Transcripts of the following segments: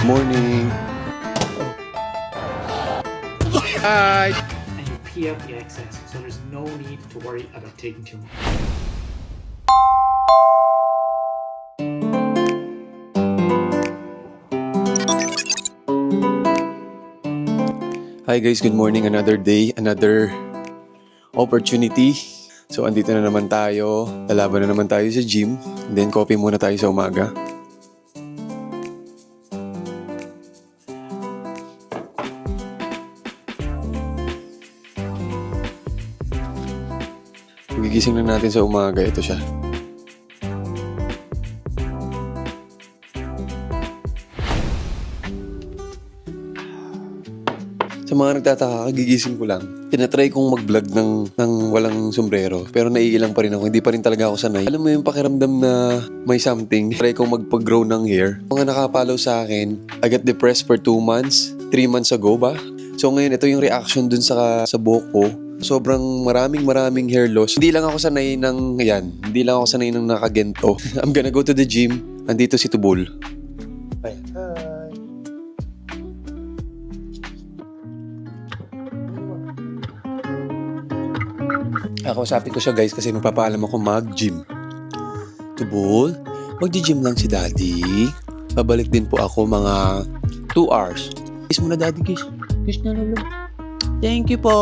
Morning. Hi. And you pee out the excess, so there's no need to worry about taking too much. Hi guys, good morning. Another day, another opportunity. So andito na naman tayo. Lalaban na naman tayo sa gym. Then coffee muna tayo sa umaga. Gigising lang natin sa umaga. Ito siya. Sa mga nagtataka, kagigising ko lang. Tinatry kong mag-vlog ng walang sombrero. Pero naiilang pa rin ako. Hindi pa rin talaga ako sanay. Alam mo yung pakiramdam na may something. Try kong magpag-grow ng hair. Mga nakapollow sa akin, I got depressed for 2 months. 3 months ago ba? So ngayon, ito yung reaction dun sa buhok ko. Sobrang maraming hair loss. Hindi lang ako sanay ng, hindi lang ako sanay ng nakagento. I'm gonna go to the gym. Andito si Tubol. Hi. Kakausapin ko siya guys kasi magpapaalam ako mag-gym. Tubol, mag-gym lang si Daddy. Babalik din po ako mga 2 hours. Kiss mo na Daddy, kiss. Kiss na lalo. Thank you po.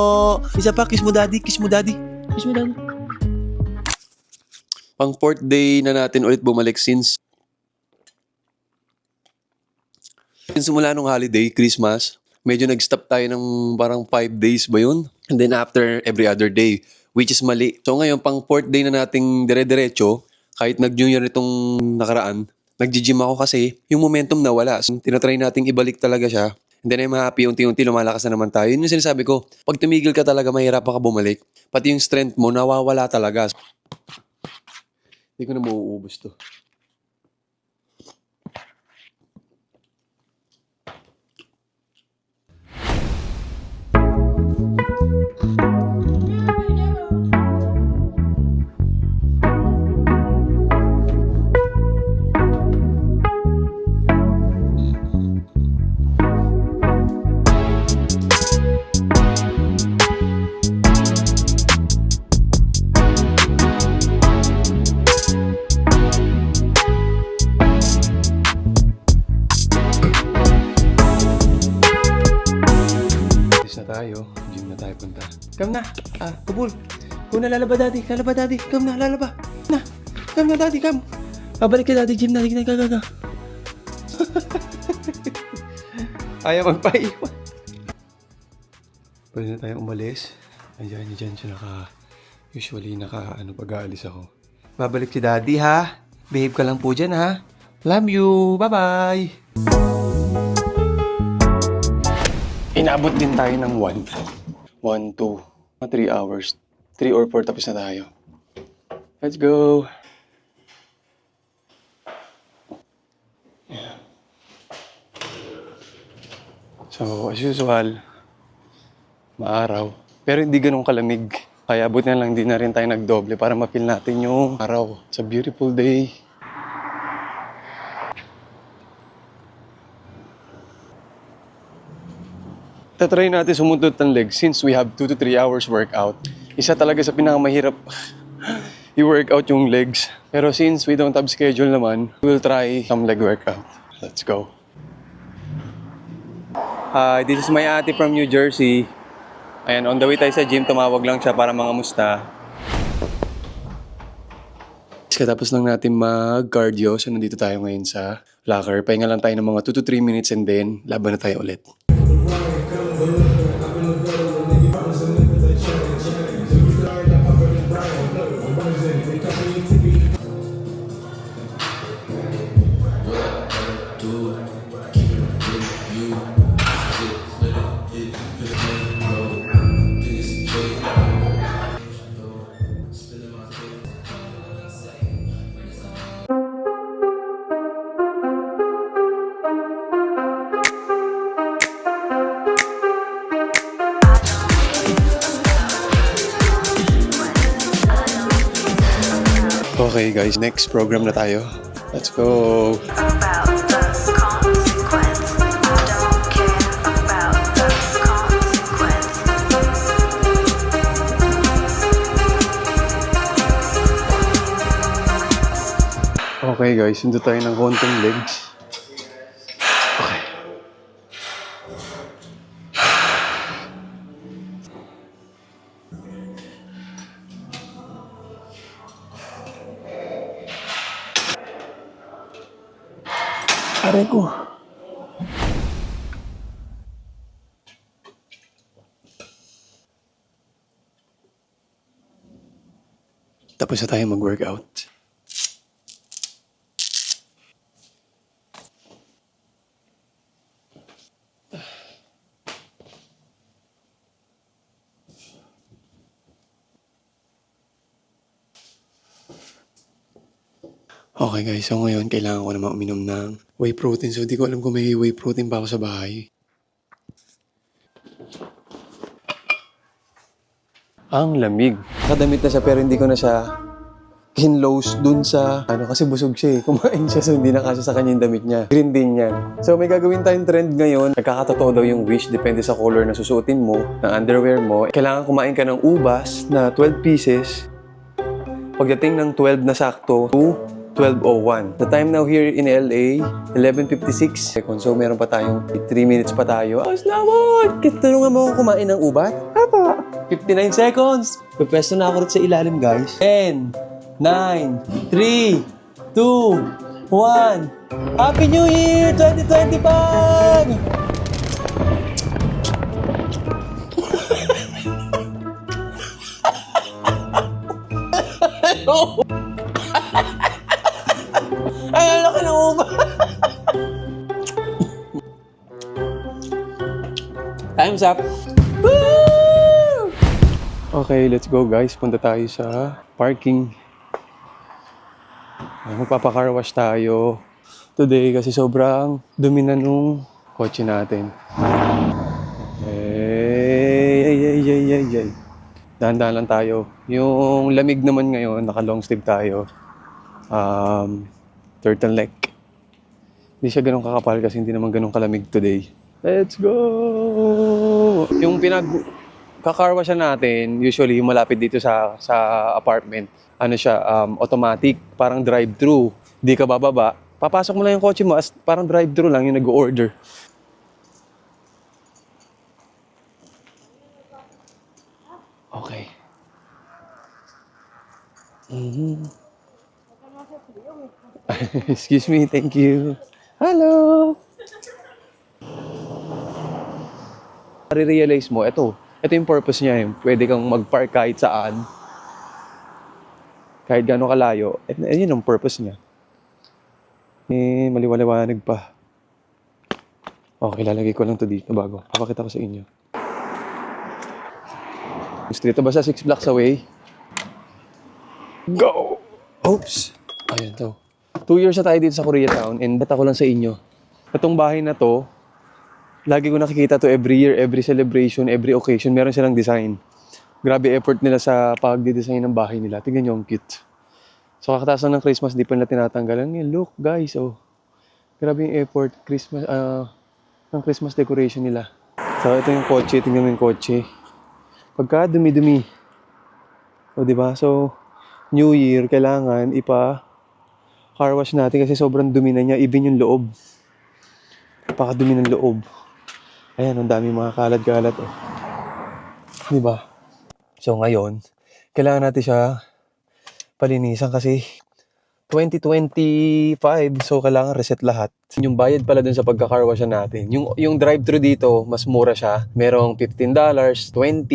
Isa pa, kiss mo Daddy, kiss mo Daddy. Kiss mo Daddy. Pang 4th day na natin ulit bumalik since simula nung holiday, Christmas. Medyo nag-stop tayo ng parang 5 days ba yun? And then after, every other day, which is mali. So ngayon, pang 4th day na nating dire-diretso, kahit nag-junior itong nakaraan, nag-gym ako kasi yung momentum nawala. So, tinatry nating ibalik talaga siya. And then I'm happy, unti-unti lumalakas na naman tayo. Yun yung sinasabi ko, pag tumigil ka talaga, mahirap ka bumalik. Pati yung strength mo, nawawala talaga. Hindi ko na mauubos to. Tayo, gym na tayo punta. Come na, Tubol. Kung lalaba Daddy, come na, lalaba. Come na Daddy, come. Babalik ka Daddy, gym na, gaga. Ayaw magpaiwan. Pwede na tayong umalis. Andiyan siya usually pag-aalis ako. Babalik si Daddy ha. Behave ka lang po dyan ha. Love you, bye-bye. Inabot din tayo ng 1, 2, 3 hours. 3 or 4 tapos na tayo. Let's go! Yeah. So, as usual, maaraw. Pero hindi ganun kalamig. Kaya buti na lang di na rin tayo nagdoble para mapil natin yung araw. It's a beautiful day. Tatry natin sumunod ng legs since we have 2 to 3 hours workout. Isa talaga sa pinakamahirap i-workout yung legs. Pero since we don't have schedule naman, we'll try some leg workout. Let's go. Hi, this is my ate from New Jersey. Ayan, on the way tayo sa gym, tumawag lang siya para mangamusta. Katapos lang natin mag-cardio, so nandito tayo ngayon sa locker. Pahinga lang tayo ng mga 2 to 3 minutes and then laban na tayo ulit. Okay guys, next program na tayo. Let's go! About the consequence. Okay guys, sundo tayo ng konting legs. Okay. Aray ko. Tapos na tayo mag-workout. Okay guys, so ngayon kailangan ko na uminom ng whey protein. So di ko alam kung may whey protein pa ako sa bahay. Ang lamig. Nakadamit na siya pero hindi ko na siya hinlows dun sa kasi busog siya eh. Kumain siya so hindi na kasya sa kanya yung damit niya. Green din yan. So may gagawin tayong trend ngayon. Nagkakatotoo daw yung wish. Depende sa color na susuotin mo, ng underwear mo. Kailangan kumain ka ng ubas na 12 pieces. Pagdating ng 12 na sakto to 12:01. The time now here in LA, 11:56 seconds. So meron pa tayong 3 minutes pa tayo. Ayos naman! Tulungan mo ako kumain ng ubat? Apa? 59 seconds. Pwesto na ako rin sa ilalim guys. 10, 9, 3, 2, 1. Happy New Year 2025! Ay, ang laki ng uba! Time's up! Woo! Okay, let's go guys. Punta tayo sa parking. Magpapa-car wash tayo today kasi sobrang dumi na nung kotse natin. Ay. Dahan-dahan lang tayo. Yung lamig naman ngayon, naka-long sleeve tayo. Turtleneck. Hindi siya ganun kakapal kasi hindi naman ganun kalamig today. Let's go! Yung kakarwashan natin, usually yung malapit dito sa apartment, automatic, parang drive-thru. Hindi ka bababa. Papasok mo lang yung kotse mo, parang drive-thru lang yung nag-order. Okay. Excuse me, thank you. Hello! Re-realize mo, ito yung purpose niya. Pwede kang mag-park kahit saan. Kahit gano'ng kalayo. Yun ang purpose niya. Maliwaliwanag pa. Okay, lalagay ko lang to dito bago. Papakita ko sa inyo. Street ba sa 6 blocks away? Go! Oops! Ayan to. 2 years na tayo dito sa Koreatown and bata ko lang sa inyo. Itong bahay na to, lagi ko nakikita to every year, every celebration, every occasion, meron silang design. Grabe effort nila sa pag-design ng bahay nila. Tingnan nyo, ang cute. So kakataas lang ng Christmas, di pa nila tinatanggalan. Look guys, oh. Grabe yung effort, ng Christmas decoration nila. So ito yung kotse, tingnan mo yung kotse. Pagka dumi-dumi. O diba? So, New Year, kailangan car wash natin kasi sobrang dumi na niya, even yung loob. Napakadumi ng loob. Ayan, ang dami mga kalat-kalat. Oh. Diba? So ngayon, kailangan natin siya palinisan kasi 2025, so kailangan reset lahat. Yung bayad pala dun sa pagka-car wash natin. Yung drive-thru dito, mas mura siya. Merong $15, $20,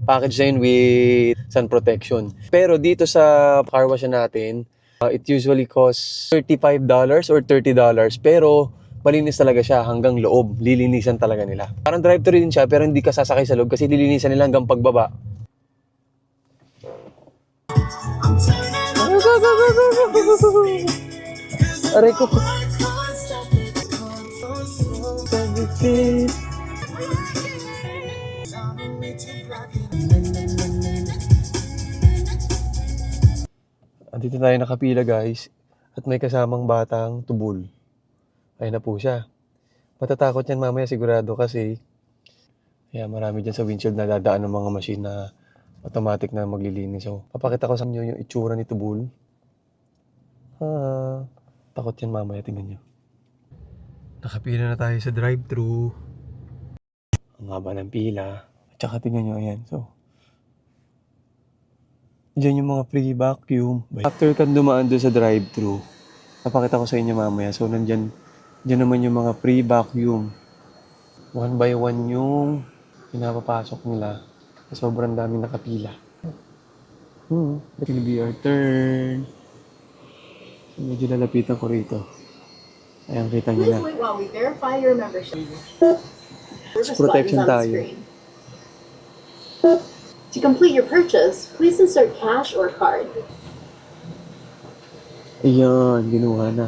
package na yun with sun protection. Pero dito sa car wash natin, it usually costs $35 or $30. Pero malinis talaga siya hanggang loob. Lilinisan talaga nila. Parang drive-thru din siya pero hindi ka sasakay sa loob kasi lilinisan nila hanggang pagbaba. Aray ko. Andito tayo nakapila guys at may kasamang batang tubol. Ayun na po siya. Matatakot yan mamaya sigurado kasi marami dyan sa windshield na dadaan ng mga machine na automatic na maglilinis. So, papakita ko sa inyo yung itsura ni Tubul. Takot yan mamaya, tingnan nyo. Nakapila na tayo sa drive-thru. Ang haba ng pila. At saka tingnan nyo, ayan. So, dyan yung mga free vacuum. After kang dumaan doon sa drive-thru, napakita ko sa inyo mamaya. So, dyan naman yung mga free vacuum. One by one yung pinapapasok nila. Sobrang daming nakapila. It's gonna be our turn. So, medyo lalapitan ko rito. Ayan, kita nyo na. Please wait while we verify your membership. Service Protection buttons on the tayo. screen. To complete your purchase, please insert cash or card. Ayan, ginawa na.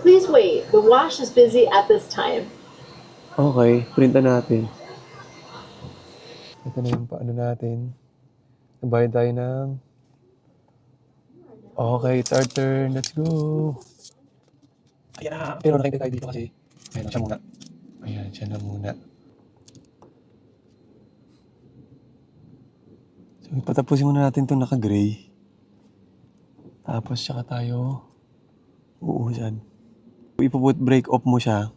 Please wait. The wash is busy at this time. Okay, printan natin. Ito na yung paano natin. Nabayad tayo ng... Okay, it's our turn. Let's go. Ayan na. Pero nakita tayo dito kasi. Ayan na siya muna. Ayan, siya na muna. So, ipatapusin muna natin itong naka-gray. Tapos, saka tayo uusan. Ipuput break off mo siya.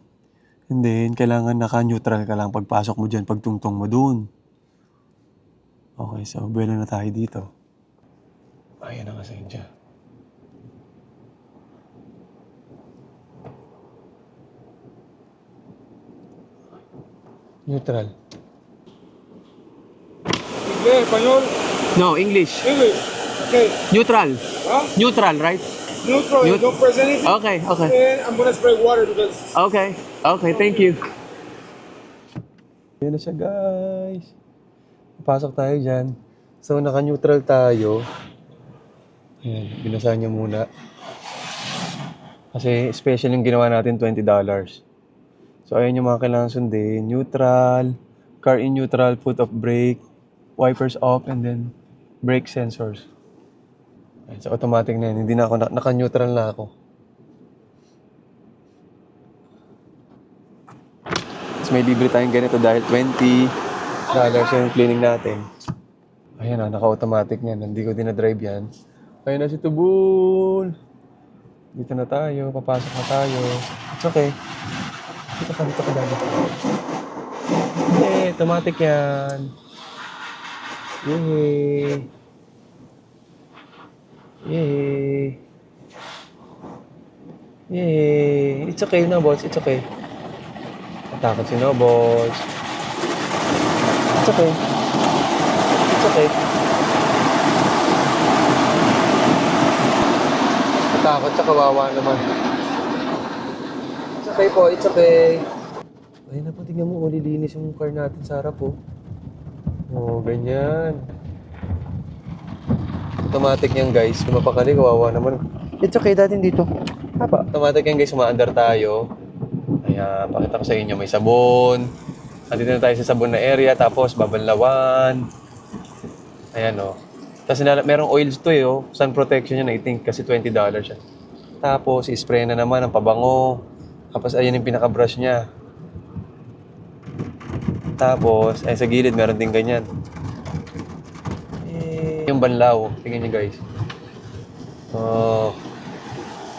And then, kailangan naka-neutral ka lang pagpasok mo dyan, pagtungtong mo dun. Okay, so, buwelo na tayo dito. Ayan ang asign siya. Neutral. Inglés, español, No, English. English. Okay. Neutral. Huh? Neutral, right? Neutral. Neut- Don't press anything. Okay, okay. And I'm gonna spray water because Okay, okay, thank you. Yan na siya, guys. Pasok tayo dyan. So, naka-neutral tayo. Ayan, binasa niya muna. Kasi special yung ginawa natin, $20. So, ayan yung mga kailangan sundin. Neutral, car in neutral, foot off brake, wipers off, and then brake sensors. Ayan, so, automatic na yan. Hindi na ako, naka-neutral na ako. Tapos may libre tayong ganito dahil $20 yung cleaning natin. Ayan na, naka-automatic niyan. Hindi ko dinadrive yan. Ayan na si Tubul. Dito na tayo, papasok na tayo. It's okay. Dito ka dali. Eh, automatic yan. Yay! Yay! Yay! It's okay na, boss. It's okay. Natakot si Nobles. It's okay. It's okay. Natakot sa kawawa naman. It's okay po, it's okay. Ayun na po, tingnan mo, lilinis yung car natin sa harap po. Oh, ganyan. Automatic yan, guys. Kung mapakali, kawawa naman. It's okay, datin dito. Hapa. Automatic yan, guys. Umaandar tayo. Ayan, pakita ko sa inyo. May sabon. Andito na tayo sa sabon na area. Tapos, babanlawan. Ayan, oh. Tapos, merong oils to, eh, oh. Sun protection yan, I think. Kasi $20 siya. Tapos, spray na naman ang pabango. Tapos, ayan yung pinaka-brush niya. Tapos, ay sa gilid, meron din ganyan. Yung banlaw. Tingnan niyo, guys. Oh.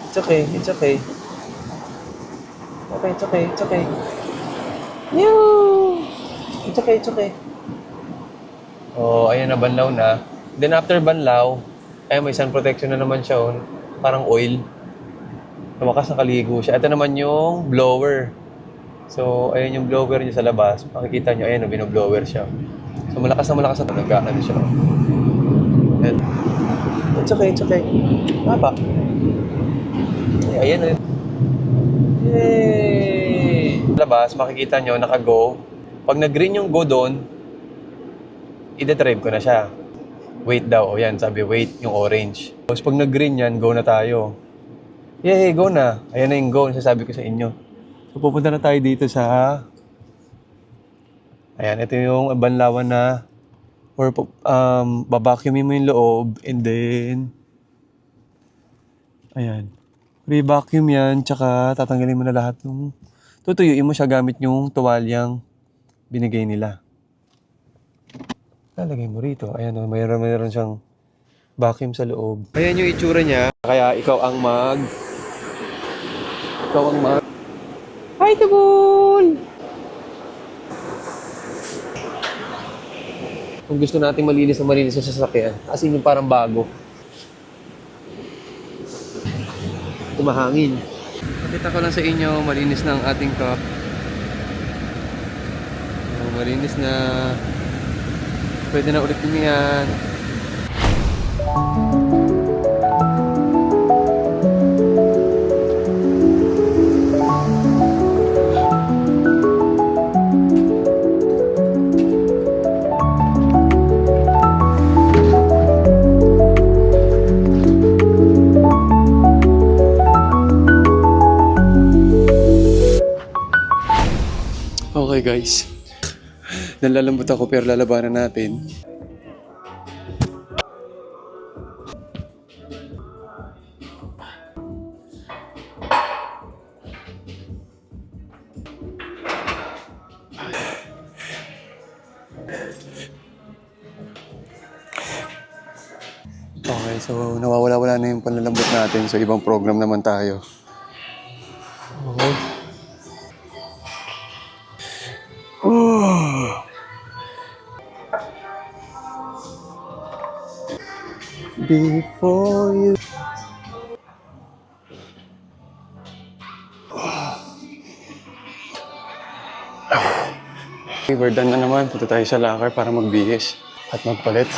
It's okay. It's okay. Okay, it's okay. It's okay. Yoo! It's okay. It's okay. Oh, ayan na, banlaw na. Then, after banlaw, ay may sun protection na naman siya. Oh. Parang oil. Tumakas nakaligo siya. Ito naman yung blower. So, ayan yung blower niya sa labas. Makikita nyo, ayan, binoblower siya. So, malakas na nagkakano siya. Ayan. It's okay, it's okay. Haba. Ayan, ayan. Yay! Sa labas, makikita nyo, naka-go. Pag nag-green yung go doon, ida-drive ko na siya. Wait daw. O yan, sabi wait, yung orange. Tapos pag nag-green yan, go na tayo. Yay, go na. Ayan na yung go, sasabi ko sa inyo. So, pupunta na tayo dito sa... Ayan, ito yung banlawan na or babacuumin mo yung loob and then... Ayan. Re-vacuum yan, tsaka tatanggalin mo na lahat ng... Tutuyuin mo siya gamit yung tuwalyang binigay nila. Lalagay mo rito. Ayan, mayroon siyang vacuum sa loob. Ayan yung itsura niya. Kaya ikaw ang Hi, Tabul! Kung gusto natin malinis na sasakyan, as in yung parang bago. Kumahangin. Pakita ko lang sa inyo, malinis na ang ating cup. Malinis na. Pwede na ulit yan. Okay guys, nalalambot ako pero lalabanan natin. Okay, so nawawala-wala na yung panlalambot natin. So ibang program naman tayo. Okay. Before you. Okay, we're done na naman. Punta tayo sa locker para magbihis at magpalit.